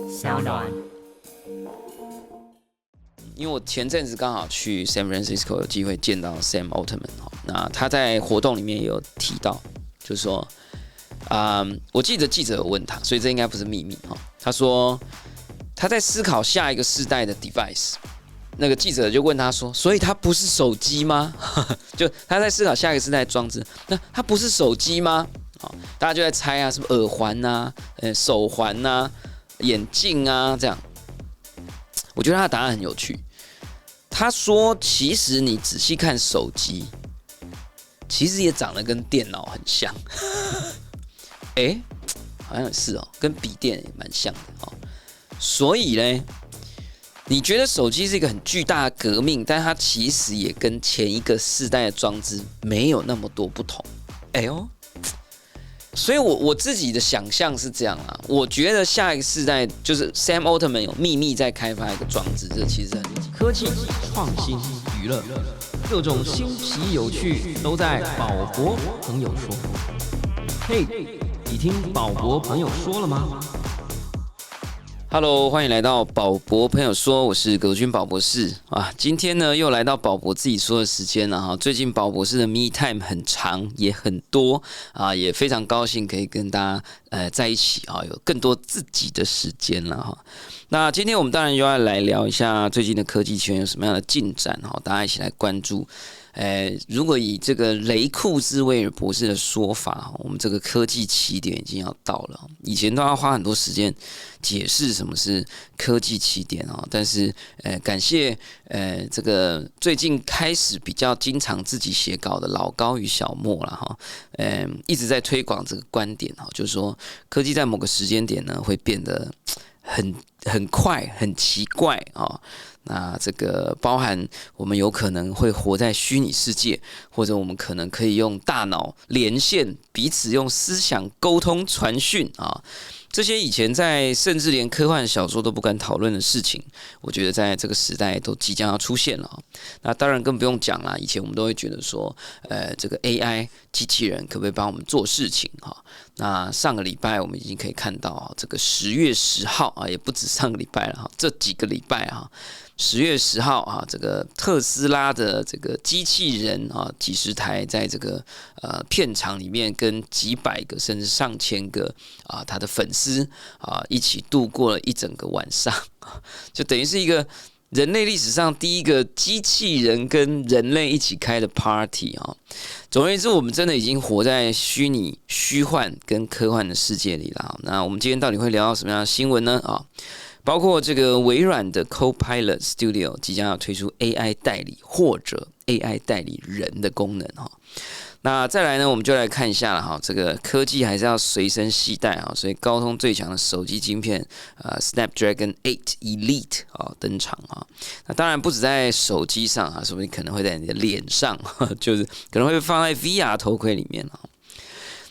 小暖。因为我前阵子刚好去 San Francisco 有机会见到 Sam Altman 那他在活动里面也有提到，就是说，我记得记者有问他，所以这应该不是秘密他说他在思考下一个世代的 device。那个记者就问他说：“所以它不是手机吗？”就他在思考下一个世代的装置，那它不是手机吗？大家就在猜啊，是不是耳环啊、手环啊、眼镜啊这样？我觉得他的答案很有趣。他说：“其实你仔细看手机，其实也长得跟电脑很像。好像是跟笔电也蛮像的所以呢。”你觉得手机是一个很巨大的革命，但它其实也跟前一个世代的装置没有那么多不同。所以我自己的想象是这样啦。我觉得下一个世代就是 Sam Altman 有秘密在开发一个装置，这其实很科技、创新、娱乐，各种新奇有趣都在宝博朋友说。嘿，你听宝博朋友说了吗？Hello， 欢迎来到宝博朋友说，我是葛军宝博士啊。今天呢又来到宝博自己说的时间了哈。最近宝博士的 Me Time 很长也很多啊，也非常高兴可以跟大家在一起啊，有更多自己的时间了哈。那今天我们当然又要来聊一下最近的科技圈有什么样的进展哈，大家一起来关注。如果以这个雷库兹威尔博士的说法，我们这个科技起点已经要到了。以前都要花很多时间解释什么是科技起点但是感谢这个最近开始比较经常自己写稿的老高与小莫啦一直在推广这个观点就是说科技在某个时间点呢会变得很快很奇怪那这个包含我们有可能会活在虚拟世界，或者我们可能可以用大脑连线，彼此用思想沟通传讯这些以前甚至连科幻小说都不敢讨论的事情，我觉得在这个时代都即将要出现了那当然更不用讲啦，以前我们都会觉得说，这个 AI 机器人可不可以帮我们做事情那上个礼拜我们已经可以看到这个10月10号也不止上个礼拜了这几个礼拜10月10号这个特斯拉的这个机器人几十台在这个片场里面跟几百个甚至上千个他的粉丝一起度过了一整个晚上，就等于是一个人类历史上第一个机器人跟人类一起开的 party 总而言之，我们真的已经活在虚拟、虚幻跟科幻的世界里了。那我们今天到底会聊到什么样的新闻呢？包括这个微软的 Copilot Studio 即将要推出 AI 代理或者 AI 代理人的功能那再来呢，我们就来看一下了这个科技还是要随身携带所以高通最强的手机晶片Snapdragon 8 Elite 登场那当然不止在手机上说不定可能会在你的脸上就是可能会放在 VR 头盔里面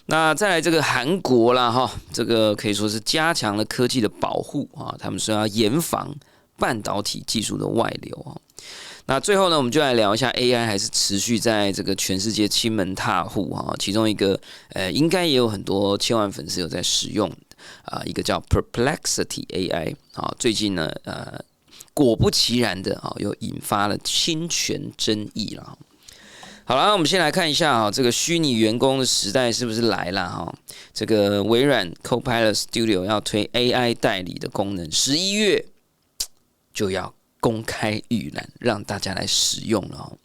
那再来这个韩国啦这个可以说是加强了科技的保护他们说要严防半导体技术的外流那最后呢，我们就来聊一下 AI 还是持续在这个全世界亲门踏户其中一个应该也有很多千万粉丝有在使用一个叫 Perplexity AI 最近呢果不其然的又引发了侵权争议了。好了，我们先来看一下这个虚拟员工的时代是不是来了这个微软 Copilot Studio 要推 AI 代理的功能，11月就要公开预览，让大家来使用了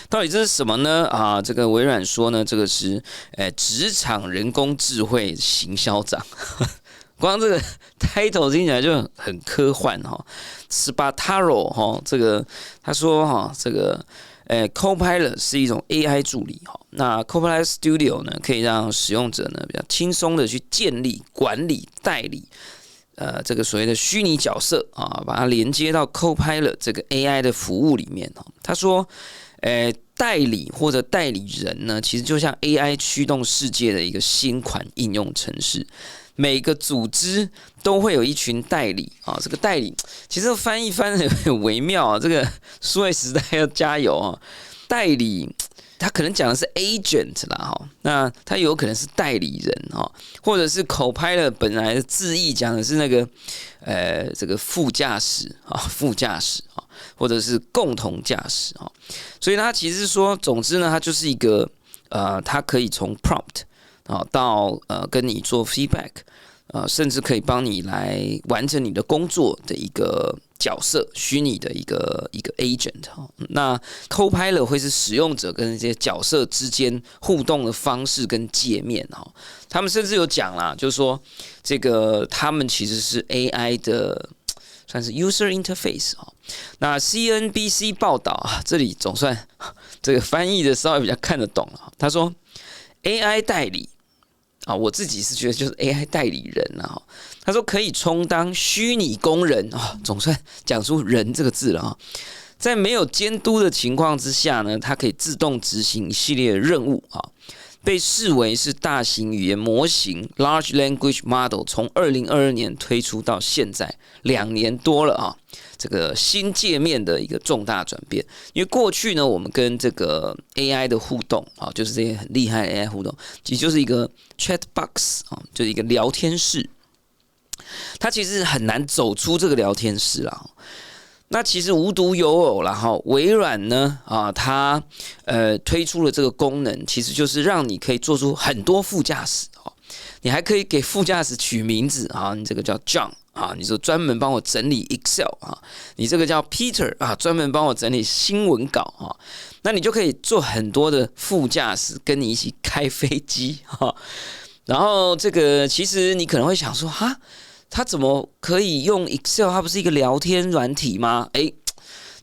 到底这是什么呢？这个微软说呢，这个是职场人工智慧行销长，光这个 title 听起来就很科幻Spataro 这个他说这个Copilot 是一种 AI 助理那 Copilot Studio 呢，可以让使用者呢比较轻松的去建立、管理、代理。这个所谓的虚拟角色把它连接到 Copilot 这个 AI 的服务里面他说，代理或者代理人呢，其实就像 AI 驱动世界的一个新款应用程式。每个组织都会有一群代理这个代理其实翻译翻得有点微妙这个数位时代要加油代理他可能讲的是 agent 啦哈，那他有可能是代理人哈，或者是 Copilot 本来的字义讲的是那个这个副驾驶啊，或者是共同驾驶啊，所以他其实说，总之呢，它就是一个它可以从 prompt 啊到跟你做 feedback。甚至可以帮你来完成你的工作的一个角色，虚拟的一个 agent。那 Copilot 会是使用者跟这些角色之间互动的方式跟界面。他们甚至有讲啦，就是说这个他们其实是 AI 的算是 user interface。那 CNBC 报道啊，这里总算这个翻译的稍微比较看得懂了。他说 AI 代理。我自己是觉得就是 AI 代理人啊，他说可以充当虚拟工人啊，总算讲出人这个字了啊。在没有监督的情况之下呢，它可以自动执行一系列的任务啊，被视为是大型语言模型 （Large Language Model） 从2022年推出到现在2年多了啊。这个新界面的一个重大转变，因为过去呢，我们跟这个 AI 的互动啊，就是这些很厉害的 AI 互动，其实就是一个 chat box 啊，就是一个聊天室，它其实很难走出这个聊天室啦。那其实无独有偶啦，微软呢它推出了这个功能，其实就是让你可以做出很多副驾驶，你还可以给副驾驶取名字啊，你这个叫 John。你说专门帮我整理 Excel 啊，你这个叫 Peter 啊，专门帮我整理新闻稿啊，那你就可以做很多的副驾驶，跟你一起开飞机哈。然后这个其实你可能会想说，哈，他怎么可以用 Excel？ 它不是一个聊天软体吗？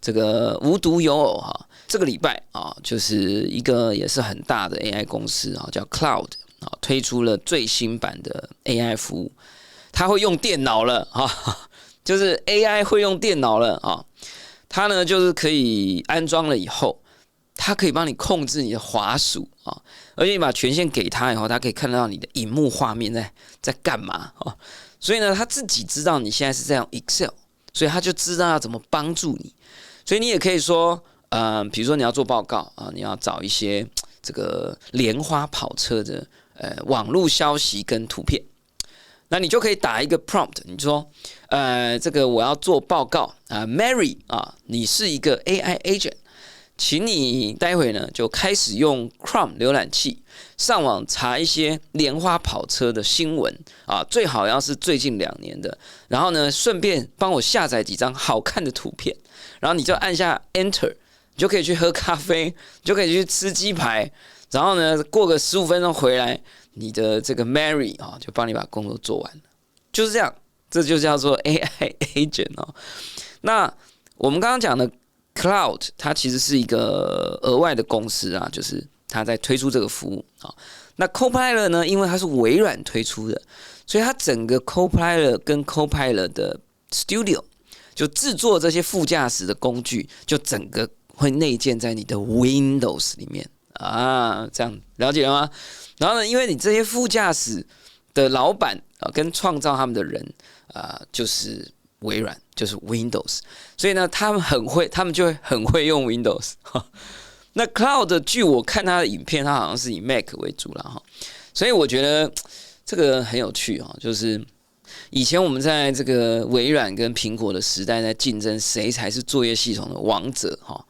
这个无独有偶哈，这个礼拜啊，就是一个也是很大的 AI 公司啊，叫 Cloud 啊，推出了最新版的 AI 服务。它会用电脑了啊，就是 AI 会用电脑了啊。它呢就是可以安装了以后，它可以帮你控制你的滑鼠啊，而且你把权限给它以后，它可以看得到你的荧幕画面在干嘛啊。所以呢，它自己知道你现在是在用 Excel， 所以它就知道要怎么帮助你。所以你也可以说，比如说你要做报告啊，你要找一些这个莲花跑车的网络消息跟图片。那你就可以打一个 prompt， 你说，这个我要做报告啊 ，Mary 啊，你是一个 AI agent， 请你待会呢就开始用 Chrome 浏览器上网查一些莲花跑车的新闻啊，最好要是最近2年的，然后呢顺便帮我下载几张好看的图片，然后你就按下 Enter， 你就可以去喝咖啡，你就可以去吃鸡排，然后呢过个15分钟回来。你的这个 Mary 啊，就帮你把工作做完了，就是这样，这就叫做 AI agent 哦。那我们刚刚讲的 Cloud， 它其实是一个额外的公司啊，就是它在推出这个服务啊。那 Copilot 呢，因为它是微软推出的，所以它整个 Copilot 跟 Copilot 的 Studio 就制作这些副驾驶的工具，就整个会内建在你的 Windows 里面啊，这样了解了吗？然后呢，因为你这些副驾驶的老板跟创造他们的人就是微软，就是 Windows， 所以呢，他们就会很会用 Windows。那 Cloud 据我看他的影片，他好像是以 Mac 为主啦哈，所以我觉得这个很有趣哈，就是以前我们在这个微软跟苹果的时代在竞争谁才是作业系统的王者哈。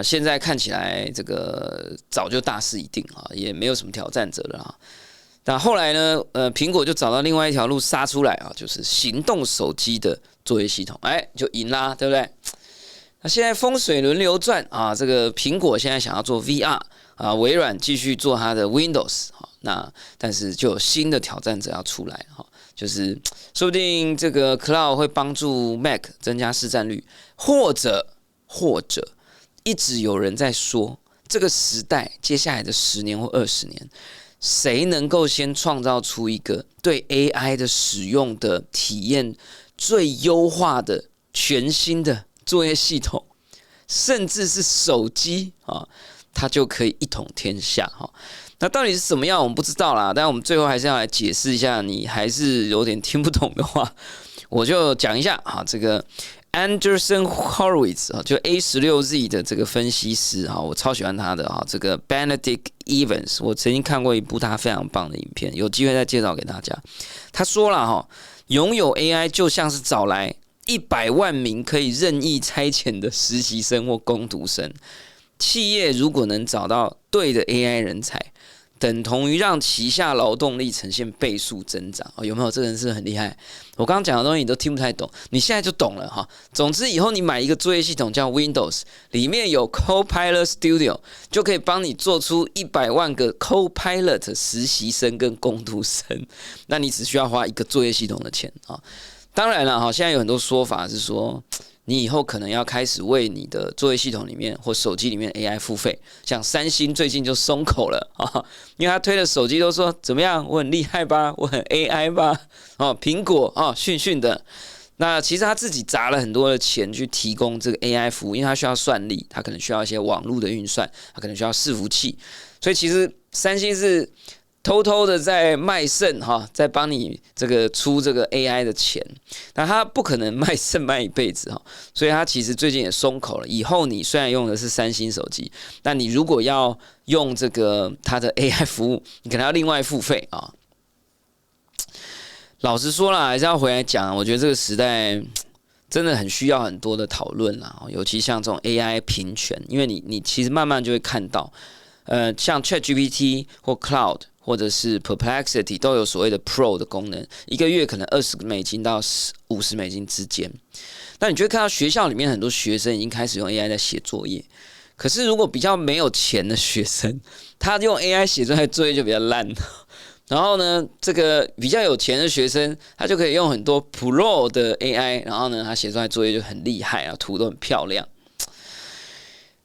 现在看起来这个早就大势已定啊，也没有什么挑战者了啊。但后来呢，苹果就找到另外一条路杀出来啊，就是行动手机的作业系统，就赢啦，对不对？那现在风水轮流转啊，这个苹果现在想要做 VR 啊，微软继续做它的 Windows 那但是就有新的挑战者要出来哈，就是说不定这个 Cloud 会帮助 Mac 增加市占率，或者一直有人在说，这个时代接下来的10年或20年，谁能够先创造出一个对 AI 的使用的体验最优化的全新的作业系统，甚至是手机啊，它就可以一统天下哈。那到底是什么样，我们不知道啦。但我们最后还是要来解释一下，你还是有点听不懂的话，我就讲一下啊，这个 Anderson Horowitz 啊，就 A16Z 的这个分析师啊，我超喜欢他的啊。这个 Benedict Evans， 我曾经看过一部他非常棒的影片，有机会再介绍给大家。他说了哈，拥有 AI 就像是找来100万名可以任意差遣的实习生或工读生。企业如果能找到对的 AI 人才，等同于让旗下劳动力呈现倍数增长。有没有？这个人是不是很厉害？我刚刚讲的东西你都听不太懂，你现在就懂了哈。总之，以后你买一个作业系统叫 Windows， 里面有 Copilot Studio， 就可以帮你做出100万个 Copilot 实习生跟工读生。那你只需要花一个作业系统的钱啊。当然了哈，现在有很多说法是说，你以后可能要开始为你的作业系统里面或手机里面 AI 付费，像三星最近就松口了啊，因为他推的手机都说怎么样，我很厉害吧，我很 AI 吧，苹果讯讯的。那其实他自己砸了很多的钱去提供这个 AI 服务，因为他需要算力，他可能需要一些网络的运算，他可能需要伺服器，所以其实三星是偷偷的在卖肾哈，在帮你这个出这个 AI 的钱，那他不可能卖肾卖一辈子哈，所以他其实最近也松口了。以后你虽然用的是三星手机，但你如果要用这个他的 AI 服务，你可能要另外付费啊。老实说啦，还是要回来讲，我觉得这个时代真的很需要很多的讨论啦，尤其像这种 AI 平权，因为你其实慢慢就会看到，像 ChatGPT 或 Cloud。或者是 Perplexity 都有所谓的 Pro 的功能，一个月可能$20到$50之间。那你就会看到学校里面很多学生已经开始用 AI 在写作业，可是如果比较没有钱的学生，他用 AI 写出来的作业就比较烂。然后呢，这个比较有钱的学生，他就可以用很多 Pro 的 AI， 然后呢，他写出来的作业就很厉害啊，图都很漂亮。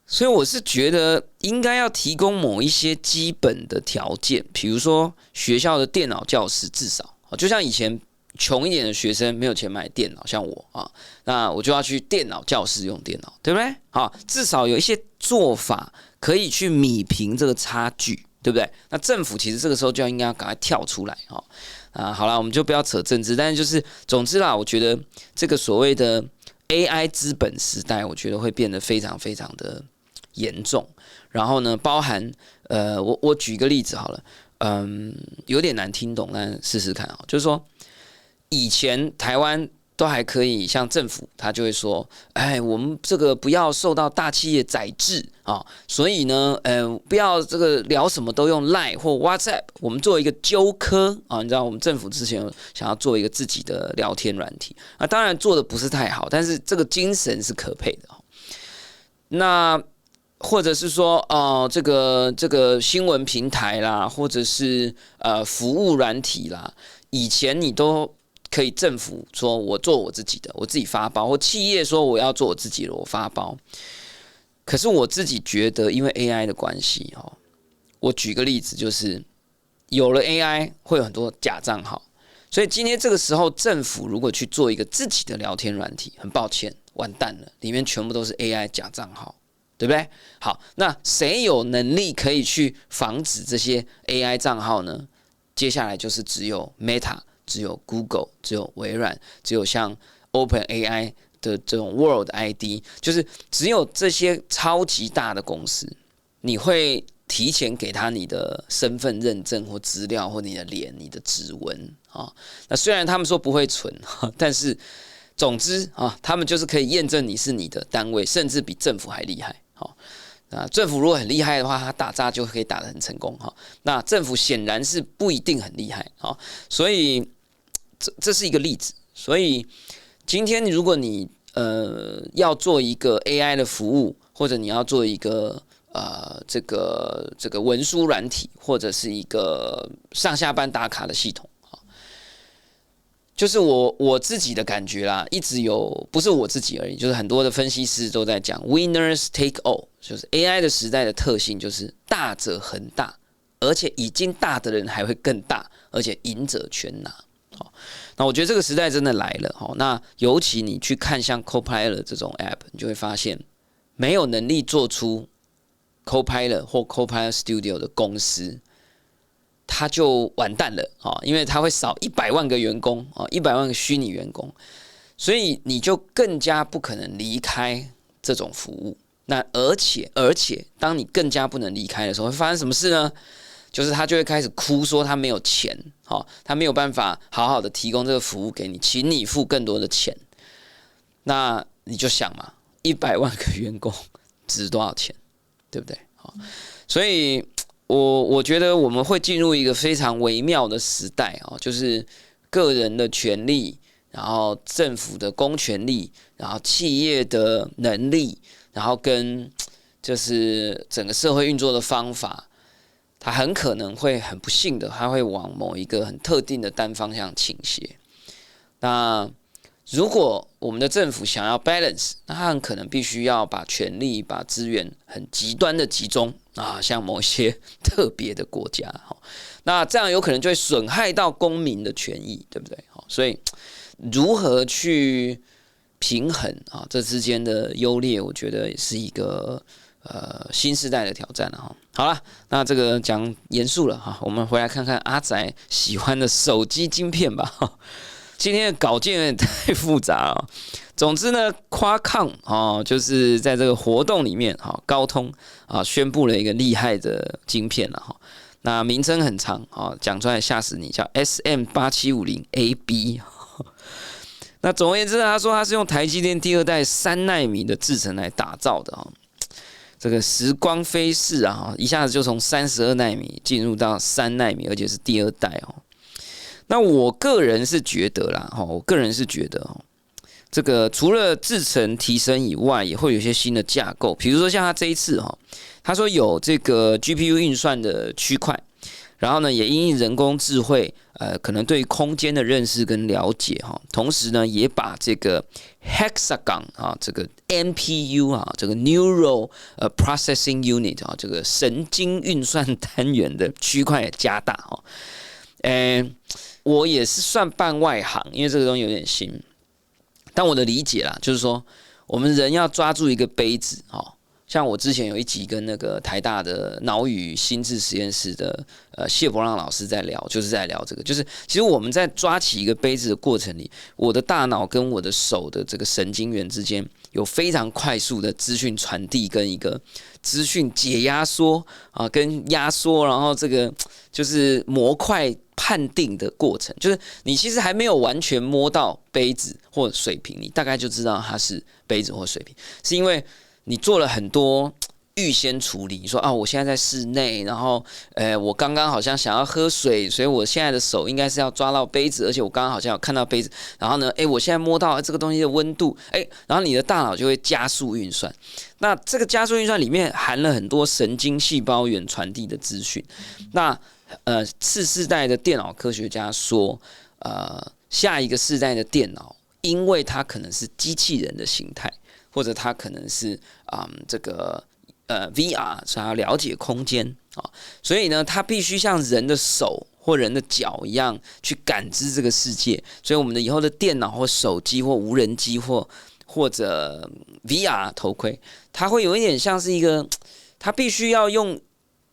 所以我是觉得应该要提供某一些基本的条件，比如说学校的电脑教室至少，就像以前穷一点的学生没有钱买电脑，像我啊，那我就要去电脑教室用电脑，对不对？好，至少有一些做法可以去弭平这个差距，对不对？那政府其实这个时候就应该要赶快跳出来好啦，我们就不要扯政治，但是就是总之啦，我觉得这个所谓的 AI 资本时代，我觉得会变得非常非常的严重，然后呢，包含我举一个例子好了，有点难听懂，但试试看就是说，以前台湾都还可以，像政府他就会说，我们这个不要受到大企业宰制所以呢，不要这个聊什么都用 Line 或 WhatsApp， 我们做一个纠科你知道我们政府之前想要做一个自己的聊天软体，当然做的不是太好，但是这个精神是可佩的那或者是说这个新闻平台啦，或者是服务软体啦，以前你都可以政府说我做我自己的，我自己发包，或企业说我要做我自己的，我发包。可是我自己觉得，因为 AI 的关系我举个例子，就是有了 AI 会有很多假账号，所以今天这个时候政府如果去做一个自己的聊天软体，很抱歉，完蛋了，里面全部都是 AI 假账号。对不对？好，那谁有能力可以去防止这些 AI 账号呢？接下来就是只有 Meta， 只有 Google， 只有微软，只有像 OpenAI 的这种 World ID， 就是只有这些超级大的公司，你会提前给他你的身份认证或资料或你的脸、你的指纹那虽然他们说不会存，但是总之他们就是可以验证你是你的单位，甚至比政府还厉害。那政府如果很厉害的话，他打诈就可以打得很成功那政府显然是不一定很厉害所以这是一个例子。所以今天如果你要做一个 AI 的服务，或者你要做一个这个文书软体，或者是一个上下班打卡的系统。就是我自己的感觉啦，一直有，不是我自己而已，就是很多的分析师都在讲 winners take all， 就是 AI 的时代的特性就是大者恒大，而且已经大的人还会更大，而且赢者全拿。那我觉得这个时代真的来了那尤其你去看像 Copilot 这种 App， 你就会发现没有能力做出 Copilot 或 Copilot Studio 的公司，他就完蛋了因为他会少100万个员工100万个虚拟员工，所以你就更加不可能离开这种服务。那而且，当你更加不能离开的时候，会发生什么事呢？就是他就会开始哭，说他没有钱，他没有办法好好的提供这个服务给你，请你付更多的钱。那你就想嘛，100万个员工值多少钱，对不对？所以我觉得我们会进入一个非常微妙的时代，就是个人的权利，然后政府的公权力，然后企业的能力，然后跟就是整个社会运作的方法，它很可能会很不幸的，它会往某一个很特定的单方向倾斜。那如果我们的政府想要 balance， 那它很可能必须要把权力、把资源很极端的集中像某些特别的国家，那这样有可能就会损害到公民的权益，对不对？所以如何去平衡这之间的优劣，我觉得也是一个新时代的挑战了。好了，那这个讲严肃了我们回来看看阿宅喜欢的手机晶片吧。今天的稿件有点太复杂了。总之呢，Qualcomm就是在这个活动里面高通宣布了一个厉害的晶片了那名称很长讲出来吓死你，叫 SM8750AB。那总而言之呢，他说他是用台积电第2代3奈米的制程来打造的这个时光飞逝一下子就从32奈米进入到3奈米，而且是第2代那我个人是觉得啦，这个除了制程提升以外，也会有一些新的架构，比如说像他这一次他说有这个 GPU 运算的区块，然后呢也因应人工智慧可能对空间的认识跟了解同时呢也把这个 Hexagon 这个 NPU 这个 Neural Processing Unit 这个神经运算单元的区块也加大我也是算半外行，因为这个东西有点新。但我的理解啦，就是说，我们人要抓住一个杯子，像我之前有一集跟那个台大的脑语心智实验室的谢伯让老师在聊，就是在聊这个，就是其实我们在抓起一个杯子的过程里，我的大脑跟我的手的这个神经元之间有非常快速的资讯传递跟一个资讯解压缩跟压缩，然后这个就是模块判定的过程，就是你其实还没有完全摸到杯子或水瓶，你大概就知道它是杯子或水瓶，是因为你做了很多预先处理。你说我现在在室内，然后我刚刚好像想要喝水，所以我现在的手应该是要抓到杯子，而且我刚刚好像有看到杯子，然后呢我现在摸到这个东西的温度然后你的大脑就会加速运算。那这个加速运算里面含了很多神经细胞元传递的资讯。那次世代的电脑科学家说下一个世代的电脑，因为它可能是机器人的形态，或者它可能是这个VR， 所以要了解空间所以呢，它必须像人的手或人的脚一样去感知这个世界。所以我们的以后的电脑或手机或无人机或者 VR 头盔，它会有一点像是一个，它必须要用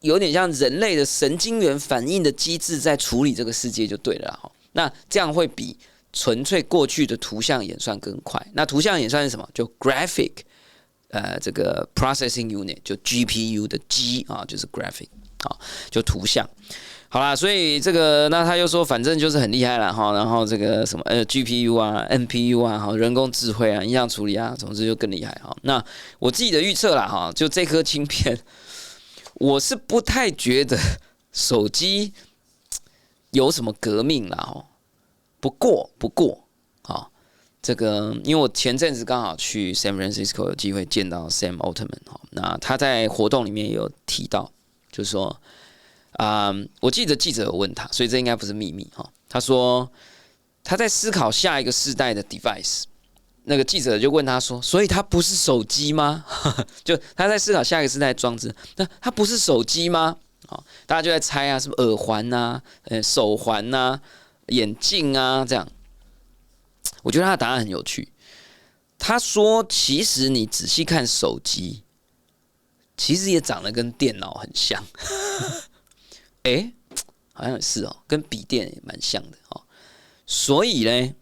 有点像人类的神经元反应的机制在处理这个世界就对了那这样会比纯粹过去的图像演算更快。那图像演算是什么？就 graphic， 这个 processing unit 就 GPU 的 G 就是 graphic， 就图像。好啦，所以这个那他又说，反正就是很厉害啦然后这个什么GPU NPU 人工智慧影像处理总之就更厉害那我自己的预测啦就这颗晶片，我是不太觉得手机有什么革命啦不过这个因为我前阵子刚好去 San Francisco 有机会见到 Sam Altman 那他在活动里面也有提到，就是说我记得记者有问他，所以这应该不是秘密他说他在思考下一个世代的 device。那个记者就问他说：“所以它不是手机吗？”就他在思考下一个世代的装置，那它不是手机吗？大家就在猜什么耳环手环眼镜这样。我觉得他的答案很有趣。他说：“其实你仔细看手机，其实也长得跟电脑很像。”好像是跟笔电也蛮像的所以呢，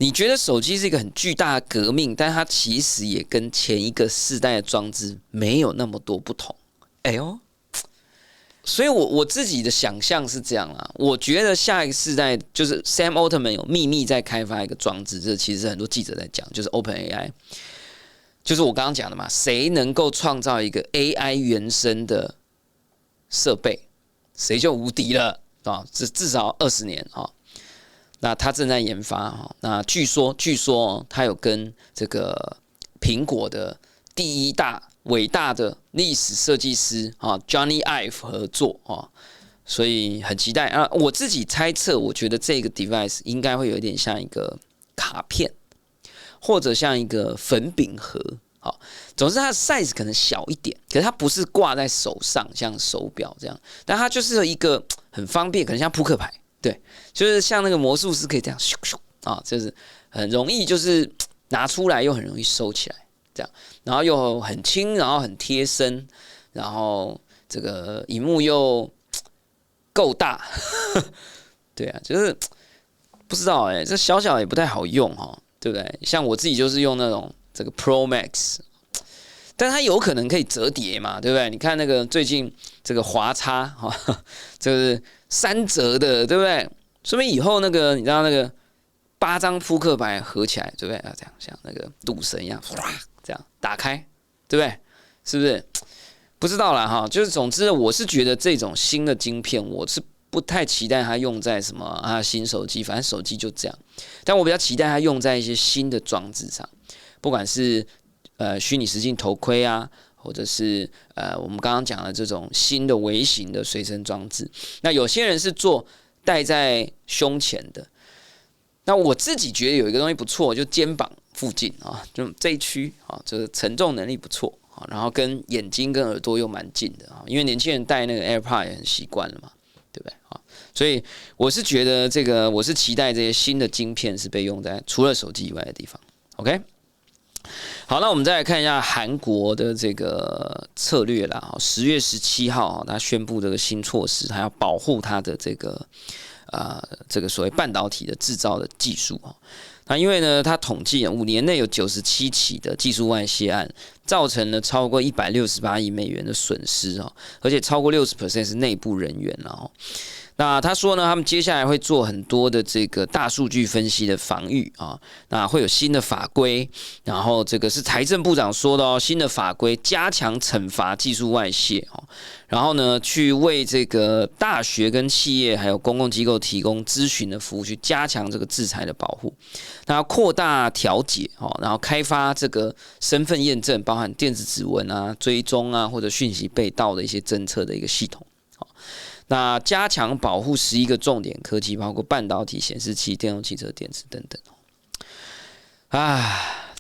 你觉得手机是一个很巨大的革命，但它其实也跟前一个世代的装置没有那么多不同。哎呦，所以我自己的想象是这样啦。我觉得下一个世代就是 Sam Altman 有秘密在开发一个装置，这其实很多记者在讲，就是 OpenAI， 就是我刚刚讲的嘛，谁能够创造一个 AI 原生的设备，谁就无敌了啊！至少20年啊。那他正在研发，那据说他有跟这个苹果的第一大伟大的历史设计师Johnny Ive 合作所以很期待啊！我自己猜测，我觉得这个 device 应该会有一点像一个卡片，或者像一个粉饼盒。总之它的 size 可能小一点，可是它不是挂在手上像手表这样，但它就是一个很方便，可能像扑克牌。对，就是像那个魔术师可以这样咻咻就是很容易，就是拿出来又很容易收起来，这样，然后又很轻，然后很贴身，然后这个萤幕又够大，对啊，就是不知道这小小也不太好用对不对？像我自己就是用那种这个 Pro Max。但它有可能可以折叠嘛，对不对？你看那个最近这个华叉这个3折的，对不对？说明以后那个你知道那个8张扑克牌合起来，对不对？要这样像那个赌神一样，这样打开，对不对？是不是？不知道啦就是总之，我是觉得这种新的晶片，我是不太期待它用在什么新手机，反正手机就这样。但我比较期待它用在一些新的装置上，不管是虚拟实境头盔或者是我们刚刚讲的这种新的微型的随身装置。那有些人是做戴在胸前的，那我自己觉得有一个东西不错，就肩膀附近就这一区就是承重能力不错然后跟眼睛跟耳朵又蛮近的因为年轻人戴那个 AirPod 也很习惯了嘛，对不对所以我是觉得我是期待这些新的晶片是被用在除了手机以外的地方。OK。好，那我们再来看一下韩国的这个策略啦。10月17号，他宣布这个新措施，他要保护他的这个所谓半导体的制造的技术那因为呢，他统计5年内有97起的技术外泄案，造成了超过168亿美元的损失而且超过60% 是内部人员那他说呢，他们接下来会做很多的这个大数据分析的防御那会有新的法规，然后这个是财政部长说的新的法规加强惩罚技术外泄然后呢，去为这个大学跟企业还有公共机构提供咨询的服务，去加强这个制裁的保护。那扩大调解然后开发这个身份验证，包含电子指纹追踪或者讯息被盗的一些侦测的一个系统。那加强保护11个重点科技，包括半导体、显示器、电动汽车、电池等等。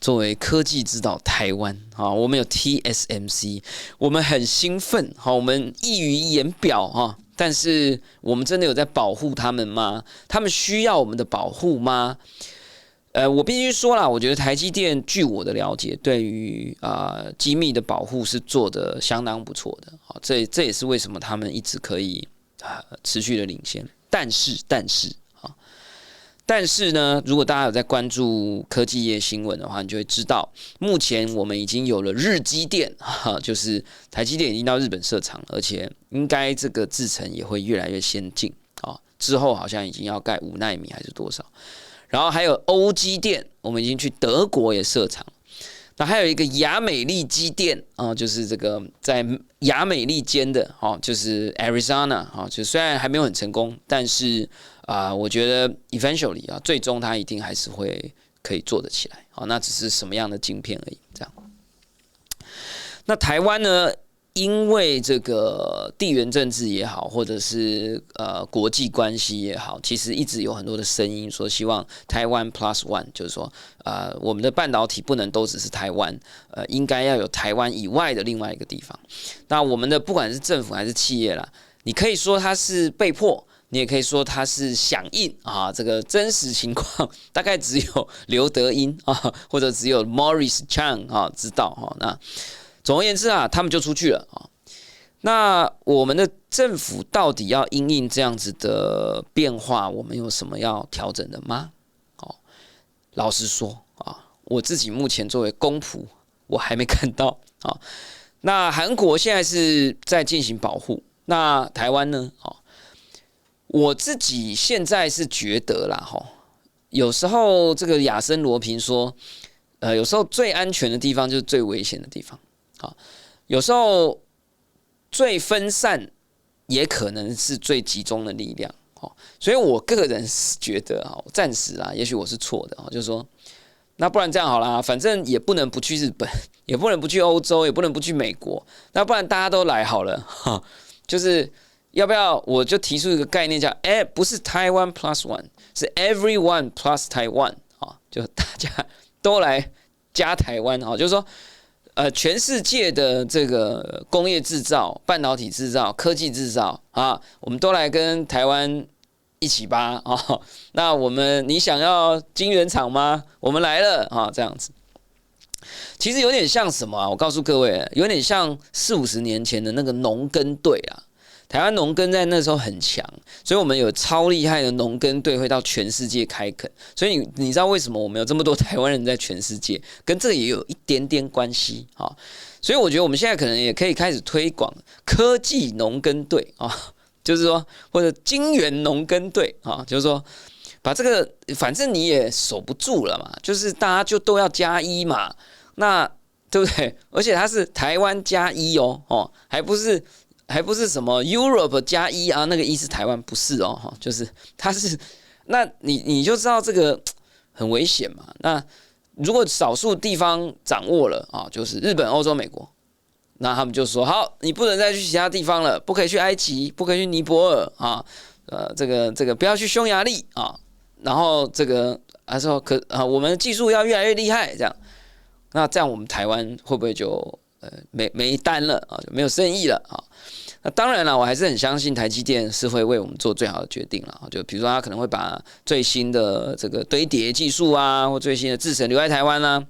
作为科技之岛台湾我们有 TSMC， 我们很兴奋我们溢于言表但是我们真的有在保护他们吗？他们需要我们的保护吗？我必须说啦，我觉得台积电据我的了解，对于机密的保护是做得相当不错的这也是为什么他们一直可以持续的领先。但是呢，如果大家有在关注科技业新闻的话，你就会知道，目前我们已经有了日积电就是台积电已经到日本设厂了，而且应该这个制程也会越来越先进之后好像已经要盖5奈米还是多少。然后还有欧积电，我们已经去德国也设厂。那还有一个亚美利基电就是这个在亚美利间的就是 Arizona 就虽然还没有很成功，但是我觉得 eventually 最终它一定还是会可以做得起来那只是什么样的晶片而已。这样，那台湾呢？因为这个地缘政治也好，或者是国际关系也好，其实一直有很多的声音说，希望台湾 Plus One， 就是说我们的半导体不能都只是台湾，应该要有台湾以外的另外一个地方。那我们的不管是政府还是企业啦，你可以说它是被迫，你也可以说它是响应这个真实情况大概只有刘德音或者只有 Morris Chang 知道那。总而言之他们就出去了那我们的政府到底要因应这样子的变化，我们有什么要调整的吗？老实说啊，我自己目前作为公仆，我还没看到啊。那韩国现在是在进行保护，那台湾呢？我自己现在是觉得啦，有时候这个亚森罗平说，有时候最安全的地方就是最危险的地方，有时候最分散也可能是最集中的力量。所以我个人是觉得暂时啦，也许我是错的，就是说，那不然这样好啦，反正也不能不去日本，也不能不去欧洲，也不能不去美国，那不然大家都来好了，就是要不要我就提出一个概念叫，不是Taiwan Plus One， 是 Everyone Plus Taiwan， 就大家都来加台湾，就是说，全世界的这个工业制造、半导体制造、科技制造我们都来跟台湾一起吧那你想要晶圆厂吗？我们来了这样子。其实有点像什么我告诉各位，有点像40-50年前的那个农耕队啊。台湾农耕在那时候很强，所以我们有超厉害的农耕队会到全世界开垦。所以你知道为什么我们有这么多台湾人在全世界？跟这个也有一点点关系所以我觉得我们现在可能也可以开始推广科技农耕队就是说或者晶圆农耕队就是说把这个反正你也守不住了嘛，就是大家就都要加一嘛，那对不对？而且它是台湾加一还不是什么 Europe 加一那个一是台湾，不是就是它是，那你就知道这个很危险嘛。那如果少数地方掌握了就是日本、欧洲、美国，那他们就说好，你不能再去其他地方了，不可以去埃及，不可以去尼泊尔这个不要去匈牙利然后这个说我们的技术要越来越厉害，这样，那这样我们台湾会不会就没单了就没有生意了那当然了，我还是很相信台积电是会为我们做最好的决定了。就比如说，他可能会把最新的这个堆叠技术或最新的制程留在台湾啦。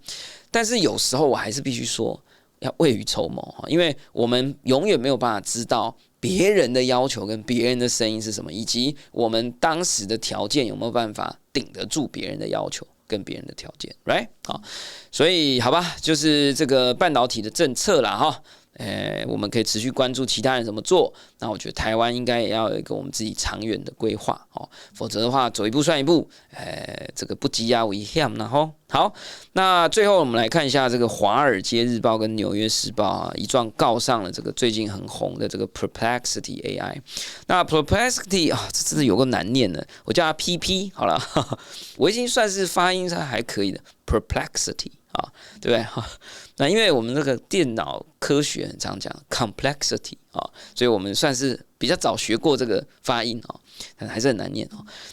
但是有时候我还是必须说，要未雨绸缪因为我们永远没有办法知道别人的要求跟别人的声音是什么，以及我们当时的条件有没有办法顶得住别人的要求跟别人的条件 ，right？ 所以好吧，就是这个半导体的政策啦我们可以持续关注其他人怎么做。那我觉得台湾应该也要有一个我们自己长远的规划否则的话走一步算一步，这个不急呀危险然后好，那最后我们来看一下这个《华尔街日报》跟《纽约时报》一状告上了这个最近很红的这个 Perplexity AI。那 Perplexity 这真的有个难念的，我叫它 PP 好了，我已经算是发音还可以的 Perplexity。对不对那因为我们这个电脑科学很常讲 complexity 所以我们算是比较早学过这个发音但还是很难念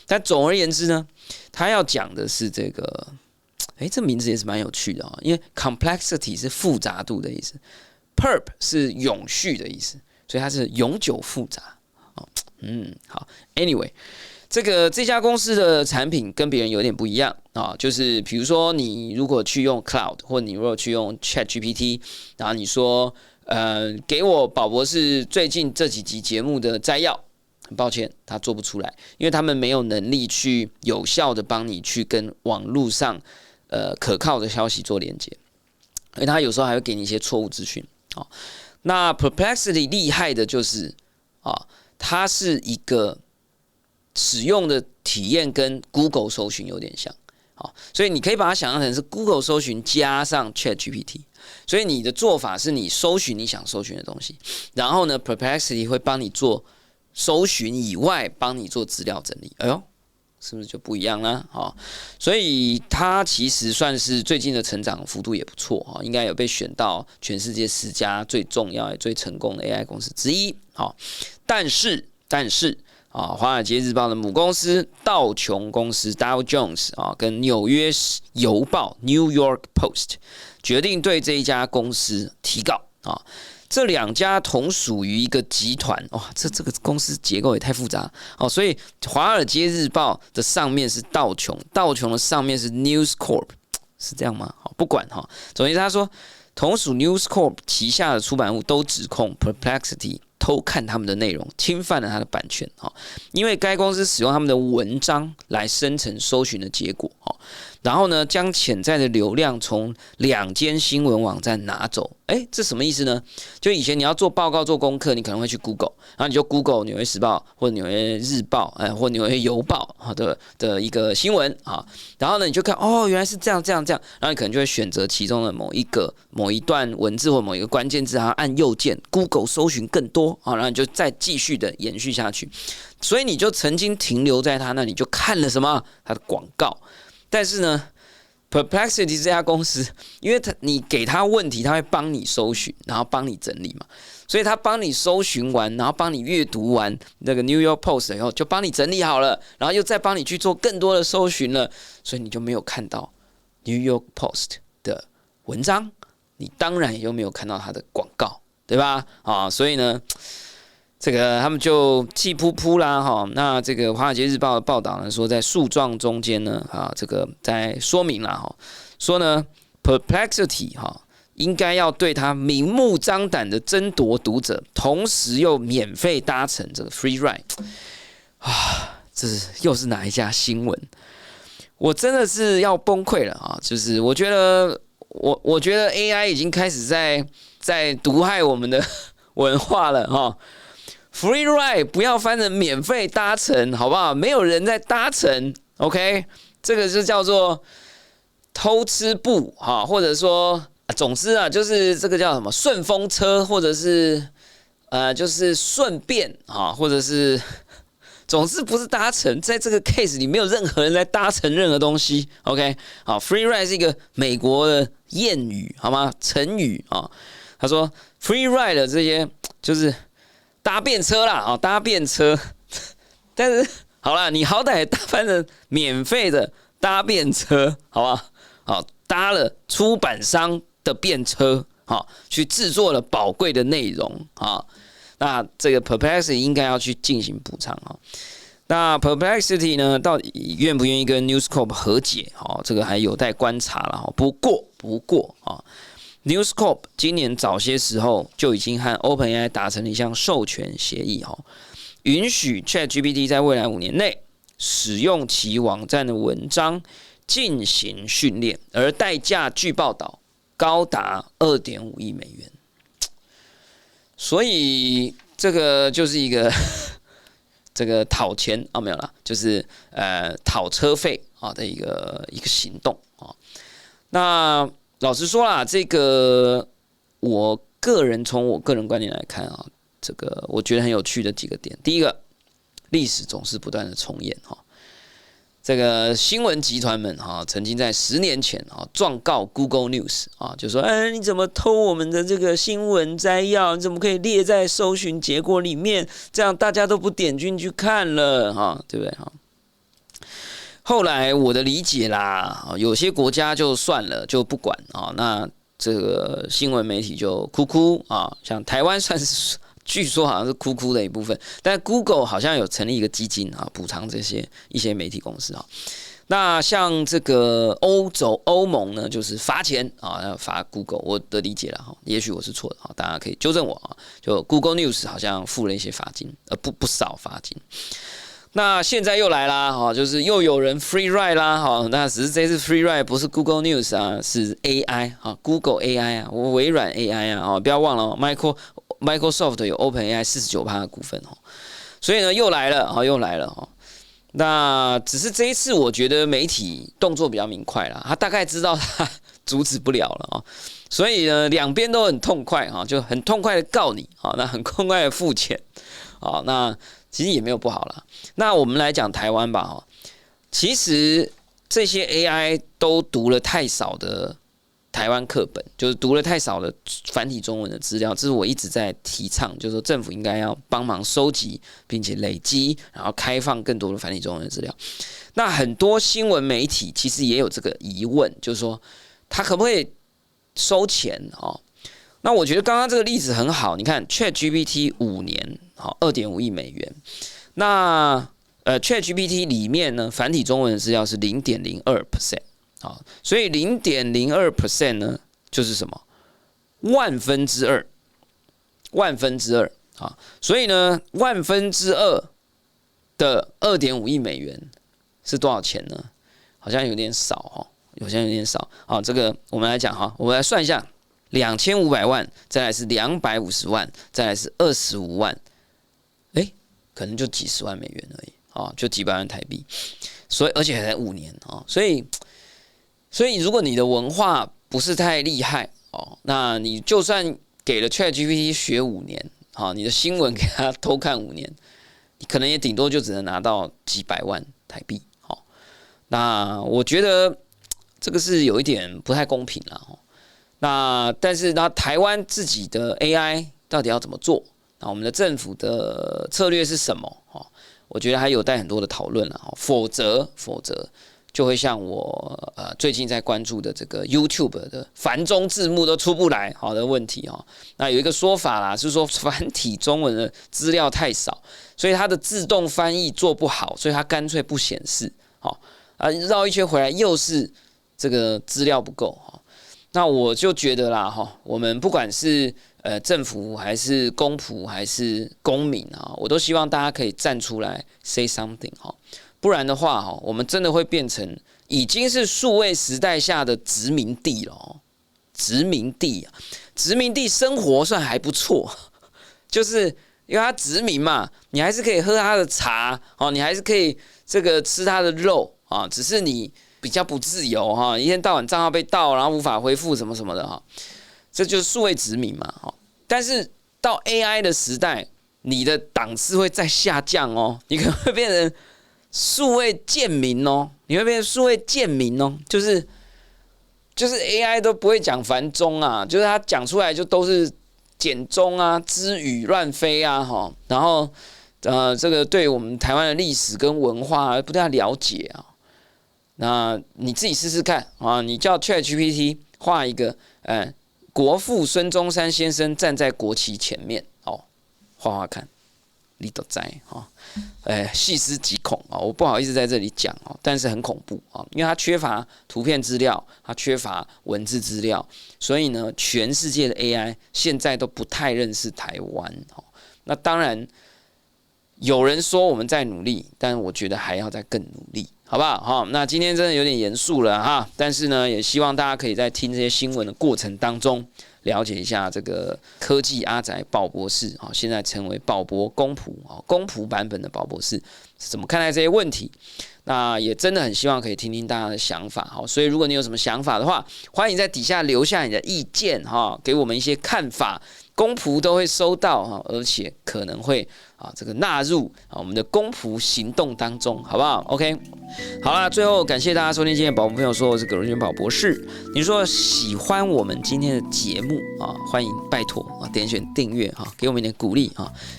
但总而言之呢，他要讲的是这个，这名字也是蛮有趣的因为 complexity 是复杂度的意思 ，perp 是永续的意思，所以它是永久复杂好 ，anyway。这家公司的产品跟别人有点不一样就是比如说你如果去用 Cloud 或你如果去用 ChatGPT， 然后你说给我宝博士最近这几集节目的摘要，很抱歉他做不出来，因为他们没有能力去有效的帮你去跟网络上可靠的消息做连接，而他有时候还会给你一些错误资讯那 Perplexity 厉害的就是它是一个使用的体验跟 Google 搜寻有点像，所以你可以把它想象成是 Google 搜寻加上 ChatGPT， 所以你的做法是你搜寻你想搜寻的东西，然后呢 Perplexity 会帮你做搜寻以外，帮你做资料整理，是不是就不一样呢？所以它其实算是最近的成长幅度也不错应该有被选到全世界10家最重要也最成功的 AI 公司之一但是华尔街日报的母公司道琼公司 Dow Jones 跟纽约邮报 New York Post 决定对这一家公司提告这两家同属于一个集团这个公司结构也太复杂所以华尔街日报的上面是道琼，道琼的上面是 News Corp， 是这样吗？不管总之他说同属 News Corp 旗下的出版物都指控 Perplexity偷看他们的内容，侵犯了他的版权因为该公司使用他们的文章来生成搜寻的结果然后呢，将潜在的流量从2间新闻网站拿走。这什么意思呢？就以前你要做报告、做功课，你可能会去 Google， 然后你就 Google 纽约时报或纽约日报，或纽约邮报的一个新闻啊，然后呢，你就看原来是这样，然后你可能就会选择其中的某一段文字或某一个关键字，然后按右键 Google 搜寻更多啊，然后你就再继续的延续下去。所以你就曾经停留在他那里，就看了什么？他的广告。但是呢 ，Perplexity 这家公司，因为你给他问题，他会帮你搜寻，然后帮你整理嘛。所以他帮你搜寻完，然后帮你阅读完那个 New York Post 以后，就帮你整理好了，然后又再帮你去做更多的搜寻了。所以你就没有看到 New York Post 的文章，你当然也就没有看到他的广告，对吧？所以呢。这个他们就气噗噗啦哈，那这个《华尔街日报》的报道呢说，在诉状中间呢，这个在说明啦哈，说呢 Perplexity 应该要对他明目张胆的争夺读者，同时又免费搭乘这个 free ride 这又是哪一家新闻？我真的是要崩溃了啊！就是我觉得 AI 已经开始在毒害我们的文化了哈。Free ride 不要翻成免费搭乘，好不好？没有人在搭乘 ，OK？ 这个就叫做偷吃步哈，或者说，总之啊，就是这个叫什么顺风车，或者是就是顺便啊，或者是总之不是搭乘，在这个 case 里没有任何人在搭乘任何东西 ，OK？ 好 ，free ride 是一个美国的谚语，好吗？成语啊，他说 free ride 的这些就是搭便车啦，搭便车，但是好啦，你好歹搭翻成免费的搭便车，好吧？好，搭了出版商的便车，好，去制作了宝贵的内容啊。那这个 Perplexity 应该要去进行补偿啊。那 Perplexity 呢，到底愿不愿意跟 News Corp 和解？这个还有待观察了。不过啊。News Corp 今年早些时候就已经和 OpenAI 达成了一项授权协议，允许 ChatGPT 在未来5年内使用其网站的文章进行训练，而代价据报道高达2.5亿美元。所以这个就是一个这个讨钱没有啦，就是讨车费的一个行动啊。那老实说啦，这个从我个人观点来看啊，这个我觉得很有趣的几个点。第一个，历史总是不断的重演哈。这个新闻集团们曾经在10年前状告 Google News 就说你怎么偷我们的这个新闻摘要？你怎么可以列在搜寻结果里面？这样大家都不点进去看了对不对后来我的理解啦，有些国家就算了，就不管那这个新闻媒体就哭像台湾算是据说好像是哭的一部分，但 Google 好像有成立一个基金补偿一些媒体公司那像这个欧盟呢，就是罚钱要罚 Google， 我的理解啦也许我是错的大家可以纠正我就 Google News 好像付了一些罚金，不少罚金。那现在又来啦，就是又有人 free ride 啦，那只是这次 free ride 不是 Google News 是 AI Google AI 微软 AI 不要忘了Microsoft 有 OpenAI 49% 的股份所以呢又来了那只是这一次我觉得媒体动作比较明快啦，他大概知道他阻止不了了所以呢两边都很痛快就很痛快的告你那很痛快的付钱那其实也没有不好啦。那我们来讲台湾吧其实这些 AI 都读了太少的台湾课本，就是读了太少的繁体中文的资料，这是我一直在提倡，就是说政府应该要帮忙收集并且累积，然后开放更多的繁体中文的资料。那很多新闻媒体其实也有这个疑问，就是说他可不可以收钱那我觉得刚刚这个例子很好，你看 ChatGPT 5年2.5亿美元，那ChatGPT 里面呢繁体中文的资料是 0.02%， 所以 0.02% 呢就是什么2/1000，所以呢2/1000的2.5亿美元是多少钱呢好像有点少哦，好像有点少。好，这个我们来讲哈，我们来算一下，2500万，再来是250万，再来是25万，可能就几十万美元而已，哦，就几百万台币。所以而且才5年哦，所以如果你的文化不是太厉害哦，那你就算给了 ChatGPT 学5年，好，你的新闻给他偷看5年，你可能也顶多就只能拿到几百万台币，好，那我觉得这个是有一点不太公平啦，那但是那台湾自己的 AI 到底要怎么做？那我们的政府的策略是什么？我觉得还有待很多的讨论啦，否则就会像我最近在关注的这个 YouTube 的繁中字幕都出不来好的问题哦。那有一个说法啦，是说繁体中文的资料太少，所以它的自动翻译做不好，所以它干脆不显示。绕一圈回来又是这个资料不够。那我就觉得啦，我们不管是政府还是公仆还是公民啊，我都希望大家可以站出来 say something 哈，不然的话我们真的会变成已经是数位时代下的殖民地了。殖民地生活算还不错，就是因为它殖民嘛，你还是可以喝它的茶你还是可以这个吃它的肉啊，只是你比较不自由哈，一天到晚账号被盗，然后无法回复什么什么的哈，这就是数位殖民嘛哈。但是到 AI 的时代，你的档次会再下降哦，你可能会变成数位贱民哦，就是 AI 都不会讲繁中啊，就是他讲出来就都是简中啊，支语乱飞啊哈，然后这个对我们台湾的历史跟文化不太了解啊。那你自己试试看啊！你叫 ChatGPT 画一个，国父孙中山先生站在国旗前面，画看，你都知细思极恐啊！我不好意思在这里讲但是很恐怖啊，因为它缺乏图片资料，它缺乏文字资料，所以呢，全世界的 AI 现在都不太认识台湾。那当然，有人说我们在努力，但我觉得还要再更努力。好不好？好，那今天真的有点严肃了哈，但是呢，也希望大家可以在听这些新闻的过程当中，了解一下这个科技阿宅宝博士现在成为宝博公仆版本的宝博士是怎么看待这些问题？那也真的很希望可以听听大家的想法所以如果你有什么想法的话，欢迎在底下留下你的意见给我们一些看法，公仆都会收到而且可能会这个纳入我们的公仆行动当中，好不好 ？OK， 好啦，最后感谢大家收听今天的宝博朋友说，我是葛荣轩宝博士。你说喜欢我们今天的节目欢迎拜托点选订阅给我们一点鼓励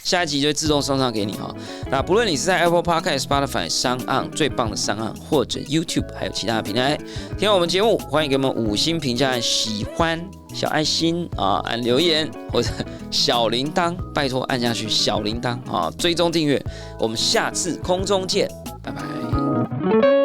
下一集就会自动送上给你那不论你是在 Apple Podcast、Spotify、SoundOn 最棒的SoundOn或者 YouTube 还有其他的平台听到我们节目，欢迎给我们5星评价，喜欢小爱心按留言或者小铃铛，拜托按下去小铃铛追踪订阅，我们下次空中见，拜拜。